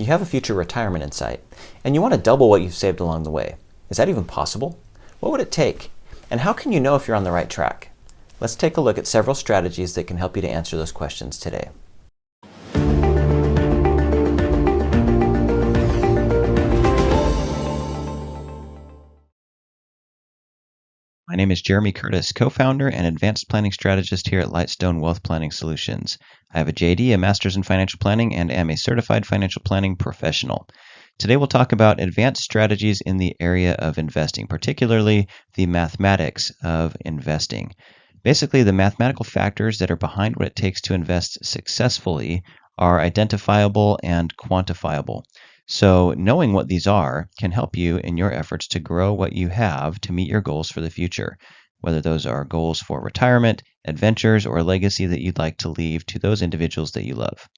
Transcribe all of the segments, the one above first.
You have a future retirement in sight, and you want to double what you've saved along the way. Is that even possible? What would it take? And how can you know if you're on the right track? Let's take a look at several strategies that can help you to answer those questions today. My name is Jeremy Curtis, co-founder and advanced planning strategist here at Lightstone Wealth Planning Solutions. I have a JD, a master's in financial planning, and am a certified financial planning professional. Today we'll talk about advanced strategies in the area of investing, particularly the mathematics of investing. Basically, the mathematical factors that are behind what it takes to invest successfully are identifiable and quantifiable. So knowing what these are can help you in your efforts to grow what you have to meet your goals for the future, whether those are goals for retirement, adventures, or a legacy that you'd like to leave to those individuals that you love.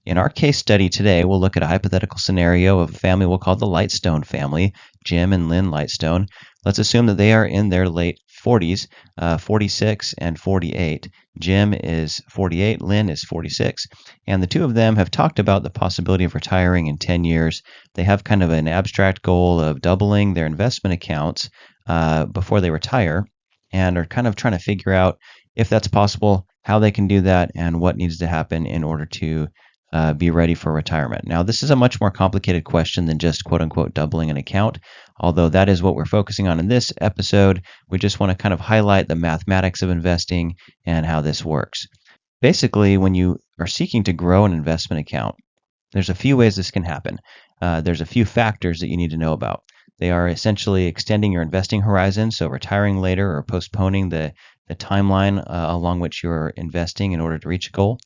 In our case study today, we'll look at a hypothetical scenario of a family we'll call the Lightstone family, Jim and Lynn Lightstone. Let's assume that they are in their late 40s, 46 and 48. Jim is 48, Lynn is 46, and the two of them have talked about the possibility of retiring in 10 years. They have kind of an abstract goal of doubling their investment accounts before they retire, and are kind of trying to figure out if that's possible, how they can do that, and what needs to happen in order to be ready for retirement. Now, this is a much more complicated question than just quote unquote doubling an account, although that is what we're focusing on in this episode. We just want to kind of highlight the mathematics of investing and how this works. Basically, when you are seeking to grow an investment account, there's a few ways this can happen. There's a few factors that you need to know about. They are essentially extending your investing horizon, so retiring later or postponing the timeline along which you're investing in order to reach a goal.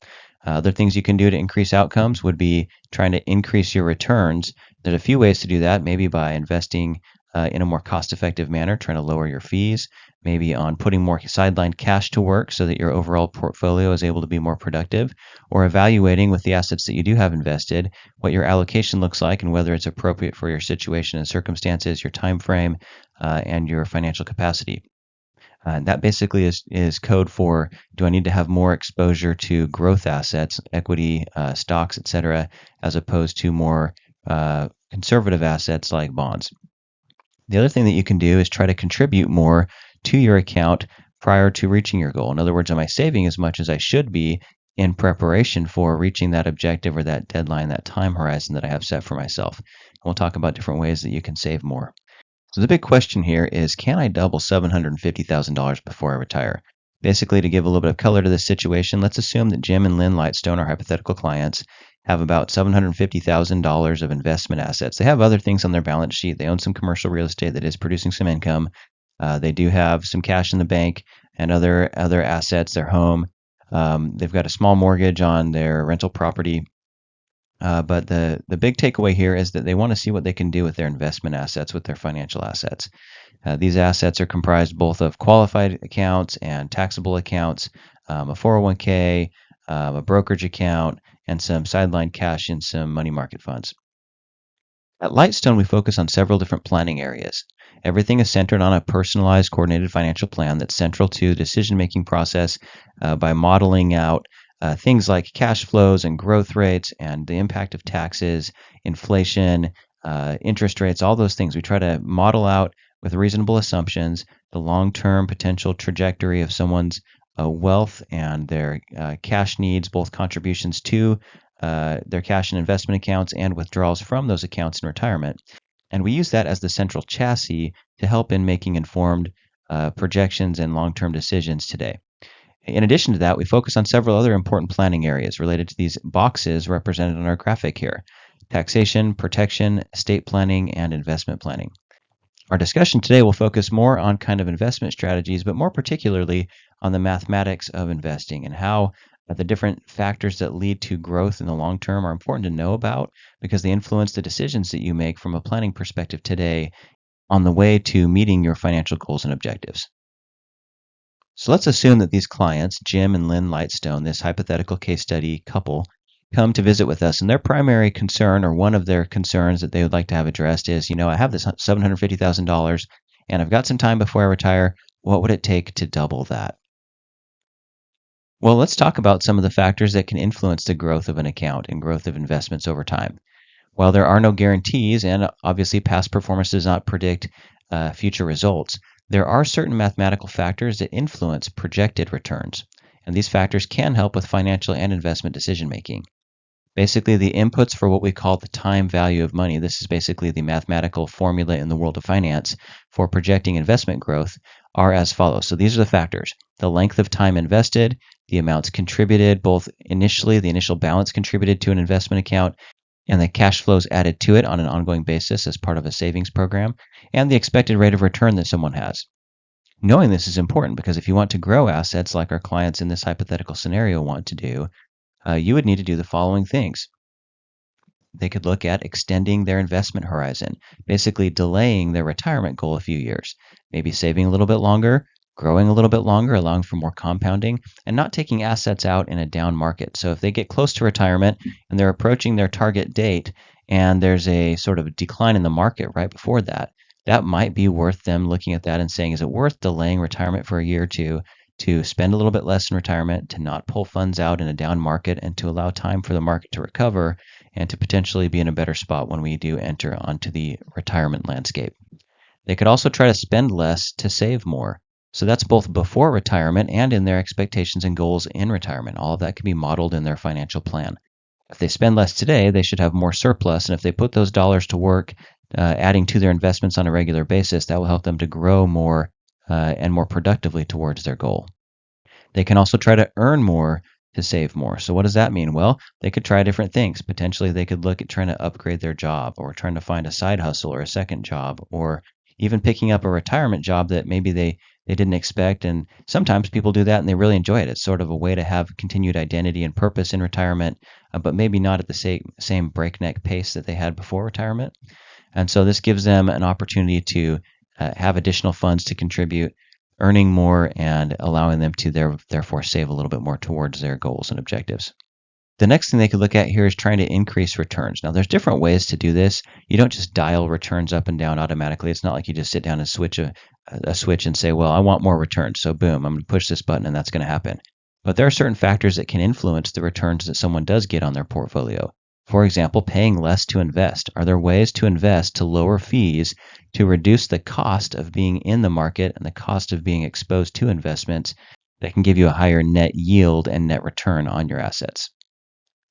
Other things you can do to increase outcomes would be trying to increase your returns. There's a few ways to do that, maybe by investing in a more cost-effective manner, trying to lower your fees, maybe on putting more sidelined cash to work so that your overall portfolio is able to be more productive, or evaluating with the assets that you do have invested what your allocation looks like and whether it's appropriate for your situation and circumstances, your time frame, and your financial capacity. That basically is code for, do I need to have more exposure to growth assets, equity, stocks, etc., as opposed to more conservative assets like bonds. The other thing that you can do is try to contribute more to your account prior to reaching your goal. In other words, am I saving as much as I should be in preparation for reaching that objective or that deadline, that time horizon that I have set for myself? And we'll talk about different ways that you can save more. So the big question here is, can I double $750,000 before I retire? Basically, to give a little bit of color to this situation, let's assume that Jim and Lynn Lightstone, our hypothetical clients, have about $750,000 of investment assets. They have other things on their balance sheet. They own some commercial real estate that is producing some income. They do have some cash in the bank and other assets, their home. They've got a small mortgage on their rental property. But the big takeaway here is that they want to see what they can do with their investment assets, with their financial assets. These assets are comprised both of qualified accounts and taxable accounts, a 401k, a brokerage account, and some sidelined cash in some money market funds. At Lightstone, we focus on several different planning areas. Everything is centered on a personalized, coordinated financial plan that's central to the decision-making process by modeling out things like cash flows and growth rates and the impact of taxes, inflation, interest rates, all those things. We try to model out with reasonable assumptions the long-term potential trajectory of someone's wealth and their cash needs, both contributions to their cash and investment accounts and withdrawals from those accounts in retirement. And we use that as the central chassis to help in making informed projections and long-term decisions today. In addition to that, we focus on several other important planning areas related to these boxes represented on our graphic here: taxation, protection, estate planning, and investment planning. Our discussion today will focus more on kind of investment strategies, but more particularly on the mathematics of investing and how the different factors that lead to growth in the long term are important to know about because they influence the decisions that you make from a planning perspective today on the way to meeting your financial goals and objectives. So let's assume that these clients, Jim and Lynn Lightstone, this hypothetical case study couple, come to visit with us, and their primary concern, or one of their concerns that they would like to have addressed is, I have this $750,000 and I've got some time before I retire. What would it take to double that? Well, let's talk about some of the factors that can influence the growth of an account and growth of investments over time. While there are no guarantees, and obviously past performance does not predict future results, there are certain mathematical factors that influence projected returns. And these factors can help with financial and investment decision making. Basically, the inputs for what we call the time value of money, this is basically the mathematical formula in the world of finance for projecting investment growth, are as follows. So these are the factors: the length of time invested, the amounts contributed, both initially, the initial balance contributed to an investment account, and the cash flows added to it on an ongoing basis as part of a savings program, and the expected rate of return that someone has. Knowing this is important because if you want to grow assets like our clients in this hypothetical scenario want to do, you would need to do the following things. They could look at extending their investment horizon, basically delaying their retirement goal a few years, maybe saving a little bit longer, growing a little bit longer, allowing for more compounding, and not taking assets out in a down market. So if they get close to retirement and they're approaching their target date and there's a sort of decline in the market right before that, that might be worth them looking at that and saying, is it worth delaying retirement for a year or two to spend a little bit less in retirement, to not pull funds out in a down market, and to allow time for the market to recover and to potentially be in a better spot when we do enter onto the retirement landscape. They could also try to spend less to save more. So that's both before retirement and in their expectations and goals in retirement. All of that can be modeled in their financial plan. If they spend less today, they should have more surplus. And if they put those dollars to work, adding to their investments on a regular basis, that will help them to grow more and more productively towards their goal. They can also try to earn more to save more. So what does that mean? Well, they could try different things. Potentially they could look at trying to upgrade their job, or trying to find a side hustle or a second job, or even picking up a retirement job that maybe they didn't expect. And sometimes people do that and they really enjoy it. It's sort of a way to have continued identity and purpose in retirement, but maybe not at the same breakneck pace that they had before retirement. And so this gives them an opportunity to have additional funds to contribute, earning more and allowing them to therefore save a little bit more towards their goals and objectives. The next thing they could look at here is trying to increase returns. Now, there's different ways to do this. You don't just dial returns up and down automatically. It's not like you just sit down and switch a switch and say, well, I want more returns. So boom, I'm going to push this button and that's going to happen. But there are certain factors that can influence the returns that someone does get on their portfolio. For example, paying less to invest. Are there ways to invest to lower fees to reduce the cost of being in the market and the cost of being exposed to investments that can give you a higher net yield and net return on your assets?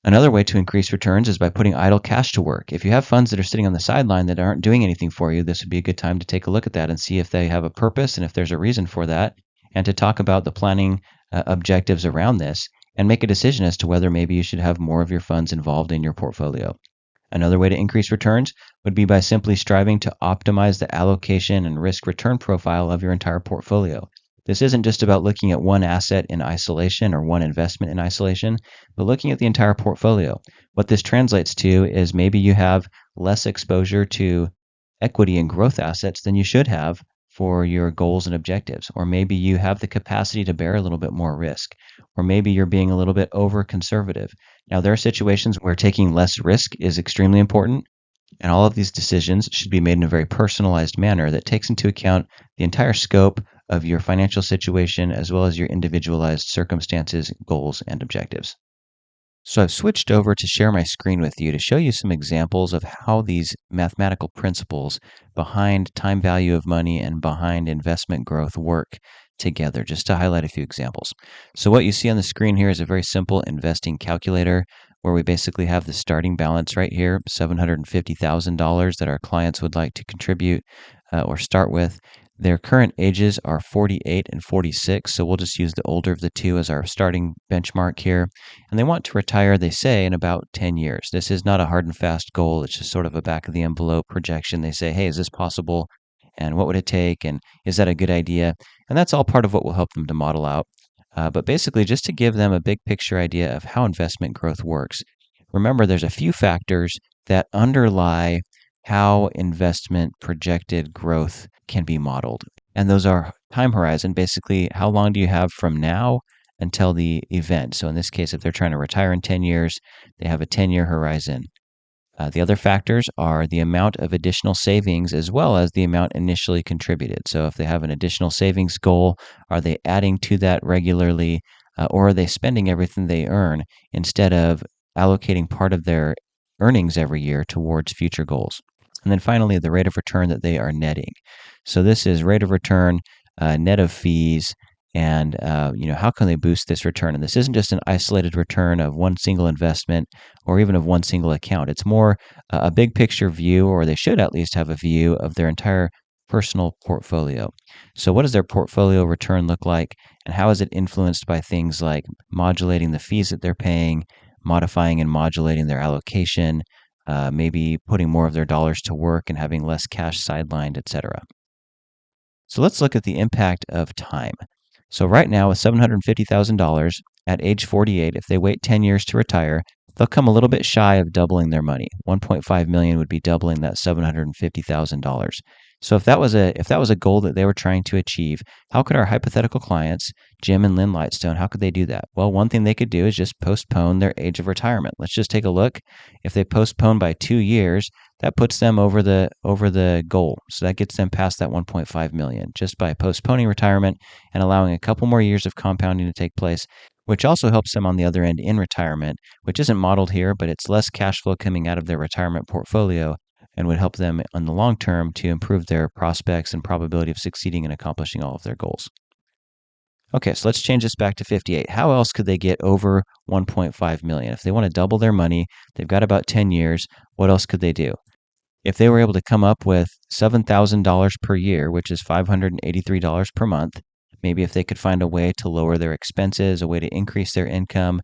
Another way to increase returns is by putting idle cash to work. If you have funds that are sitting on the sideline that aren't doing anything for you, this would be a good time to take a look at that and see if they have a purpose and if there's a reason for that, and to talk about the planning objectives around this and make a decision as to whether maybe you should have more of your funds involved in your portfolio. Another way to increase returns would be by simply striving to optimize the allocation and risk return profile of your entire portfolio. This isn't just about looking at one asset in isolation or one investment in isolation, but looking at the entire portfolio. What this translates to is maybe you have less exposure to equity and growth assets than you should have for your goals and objectives. Or maybe you have the capacity to bear a little bit more risk. Or maybe you're being a little bit over conservative. Now, there are situations where taking less risk is extremely important, and all of these decisions should be made in a very personalized manner that takes into account the entire scope of your financial situation as well as your individualized circumstances, goals, and objectives. So I've switched over to share my screen with you to show you some examples of how these mathematical principles behind time value of money and behind investment growth work together, just to highlight a few examples. So what you see on the screen here is a very simple investing calculator where we basically have the starting balance right here, $750,000 that our clients would like to contribute or start with. Their current ages are 48 and 46, so we'll just use the older of the two as our starting benchmark here. And they want to retire, they say, in about 10 years. This is not a hard and fast goal. It's just sort of a back of the envelope projection. They say, hey, is this possible? And what would it take? And is that a good idea? And that's all part of what will help them to model out. But basically, just to give them a big picture idea of how investment growth works. Remember, there's a few factors that underlie how investment projected growth can be modeled. And those are time horizon, basically, how long do you have from now until the event? So in this case, if they're trying to retire in 10 years, they have a 10-year horizon. The other factors are the amount of additional savings as well as the amount initially contributed. So if they have an additional savings goal, are they adding to that regularly, or are they spending everything they earn instead of allocating part of their earnings every year towards future goals. And then finally, the rate of return that they are netting. So this is rate of return, net of fees, and how can they boost this return? And this isn't just an isolated return of one single investment or even of one single account. It's more a big picture view, or they should at least have a view of their entire personal portfolio. So what does their portfolio return look like, and how is it influenced by things like modulating the fees that they're paying, modifying and modulating their allocation, maybe putting more of their dollars to work and having less cash sidelined, etc. So let's look at the impact of time. So right now with $750,000 at age 48, if they wait 10 years to retire, they'll come a little bit shy of doubling their money. 1.5 million would be doubling that $750,000. So if that was a goal that they were trying to achieve, how could our hypothetical clients, Jim and Lynn Lightstone, how could they do that? Well, one thing they could do is just postpone their age of retirement. Let's just take a look. If they postpone by 2 years, that puts them over the goal. So that gets them past that 1.5 million just by postponing retirement and allowing a couple more years of compounding to take place, which also helps them on the other end in retirement, which isn't modeled here, but it's less cash flow coming out of their retirement portfolio and would help them in the long term to improve their prospects and probability of succeeding in accomplishing all of their goals. Okay, so let's change this back to 58. How else could they get over 1.5 million? If they want to double their money, they've got about 10 years. What else could they do? If they were able to come up with $7,000 per year, which is $583 per month, maybe if they could find a way to lower their expenses, a way to increase their income,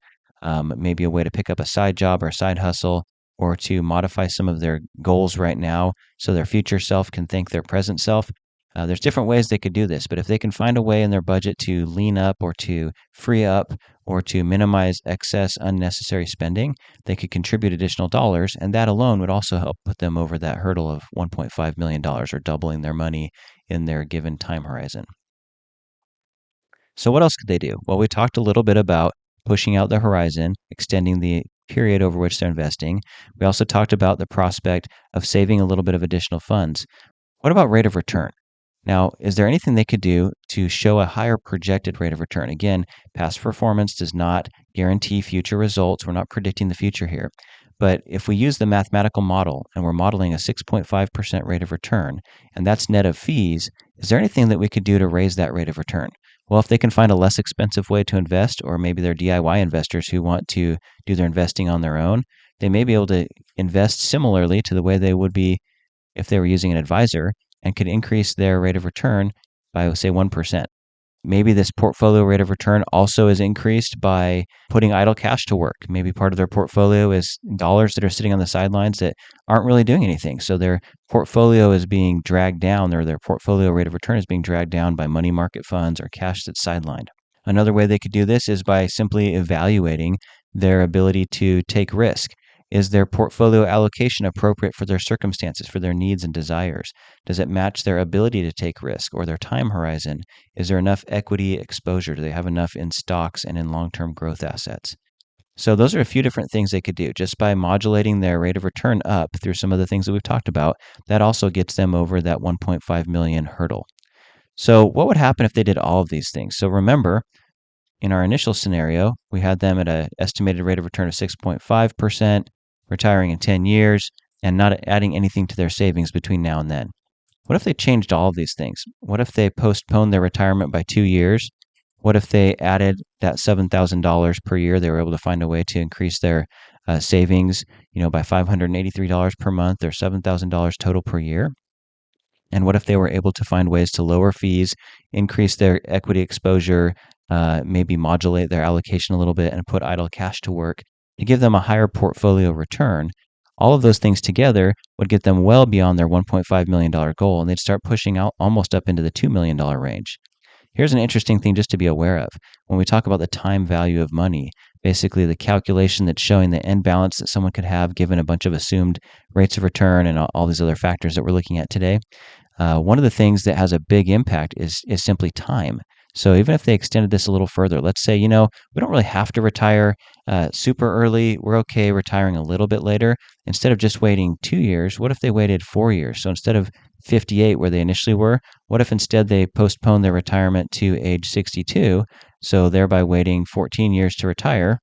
maybe a way to pick up a side job or a side hustle, or to modify some of their goals right now so their future self can thank their present self. There's different ways they could do this, but if they can find a way in their budget to lean up or to free up or to minimize excess unnecessary spending, they could contribute additional dollars, and that alone would also help put them over that hurdle of $1.5 million or doubling their money in their given time horizon. So what else could they do? Well, we talked a little bit about pushing out the horizon, extending the period over which they're investing. We also talked about the prospect of saving a little bit of additional funds. What about rate of return? Now, is there anything they could do to show a higher projected rate of return? Again, past performance does not guarantee future results. We're not predicting the future here. But if we use the mathematical model and we're modeling a 6.5% rate of return, and that's net of fees, is there anything that we could do to raise that rate of return? Well, if they can find a less expensive way to invest, or maybe they're DIY investors who want to do their investing on their own, they may be able to invest similarly to the way they would be if they were using an advisor and could increase their rate of return by, say, 1%. Maybe this portfolio rate of return also is increased by putting idle cash to work. Maybe part of their portfolio is dollars that are sitting on the sidelines that aren't really doing anything. So their portfolio is being dragged down, or their portfolio rate of return is being dragged down by money market funds or cash that's sidelined. Another way they could do this is by simply evaluating their ability to take risk. Is their portfolio allocation appropriate for their circumstances, for their needs and desires? Does it match their ability to take risk or their time horizon? Is there enough equity exposure? Do they have enough in stocks and in long-term growth assets? So those are a few different things they could do just by modulating their rate of return up through some of the things that we've talked about. That also gets them over that 1.5 million hurdle. So what would happen if they did all of these things? So remember, in our initial scenario, we had them at an estimated rate of return of 6.5%, retiring in 10 years, and not adding anything to their savings between now and then. What if they changed all of these things? What if they postponed their retirement by 2 years? What if they added that $7,000 per year? They were able to find a way to increase their savings, by $583 per month, or $7,000 total per year. And what if they were able to find ways to lower fees, increase their equity exposure, maybe modulate their allocation a little bit, and put idle cash to work to give them a higher portfolio return? All of those things together would get them well beyond their $1.5 million goal, and they'd start pushing out almost up into the $2 million range. Here's an interesting thing just to be aware of. When we talk about the time value of money, basically the calculation that's showing the end balance that someone could have given a bunch of assumed rates of return and all these other factors that we're looking at today, one of the things that has a big impact is simply time. So even if they extended this a little further, let's say, we don't really have to retire super early. We're okay retiring a little bit later. Instead of just waiting 2 years, what if they waited 4 years? So instead of 58 where they initially were, what if instead they postponed their retirement to age 62, so thereby waiting 14 years to retire?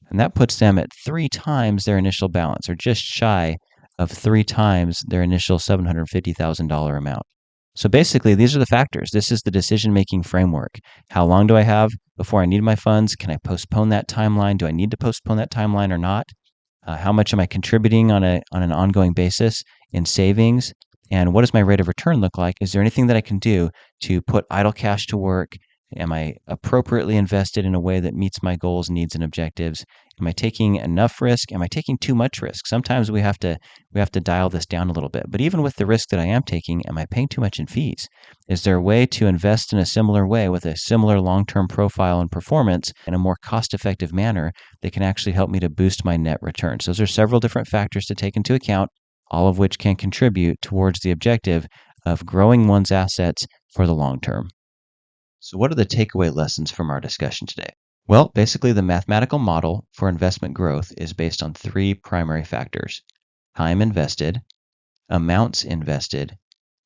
And that puts them at 3 times their initial balance, or just shy of 3 times their initial $750,000 amount. So basically, these are the factors. This is the decision-making framework. How long do I have before I need my funds? Can I postpone that timeline? Do I need to postpone that timeline or not? How much am I contributing on an ongoing basis in savings? And what does my rate of return look like? Is there anything that I can do to put idle cash to work? Am I appropriately invested in a way that meets my goals, needs, and objectives? Am I taking enough risk? Am I taking too much risk? Sometimes we have to dial this down a little bit. But even with the risk that I am taking, am I paying too much in fees? Is there a way to invest in a similar way with a similar long-term profile and performance in a more cost-effective manner that can actually help me to boost my net returns? Those are several different factors to take into account, all of which can contribute towards the objective of growing one's assets for the long term. So what are the takeaway lessons from our discussion today? Well, basically the mathematical model for investment growth is based on 3 primary factors: time invested, amounts invested,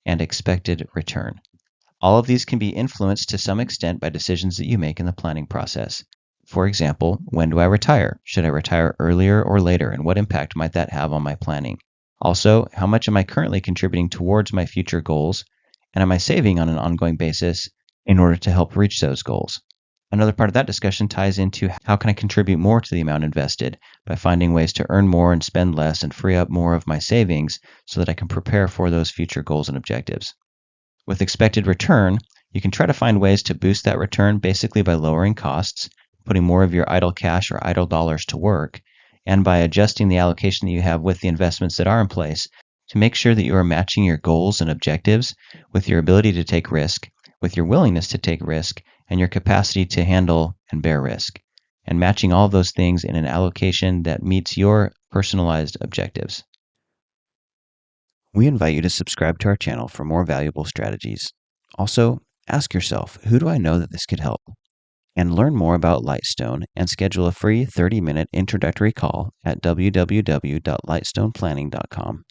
and expected return. All of these can be influenced to some extent by decisions that you make in the planning process. For example, when do I retire? Should I retire earlier or later? And what impact might that have on my planning? Also, how much am I currently contributing towards my future goals? And am I saving on an ongoing basis in order to help reach those goals? Another part of that discussion ties into how can I contribute more to the amount invested by finding ways to earn more and spend less and free up more of my savings so that I can prepare for those future goals and objectives. With expected return, you can try to find ways to boost that return basically by lowering costs, putting more of your idle cash or idle dollars to work, and by adjusting the allocation that you have with the investments that are in place to make sure that you are matching your goals and objectives with your ability to take risk, with your willingness to take risk, and your capacity to handle and bear risk, and matching all of those things in an allocation that meets your personalized objectives. We invite you to subscribe to our channel for more valuable strategies. Also, ask yourself, who do I know that this could help? And learn more about Lightstone and schedule a free 30-minute introductory call at www.lightstoneplanning.com.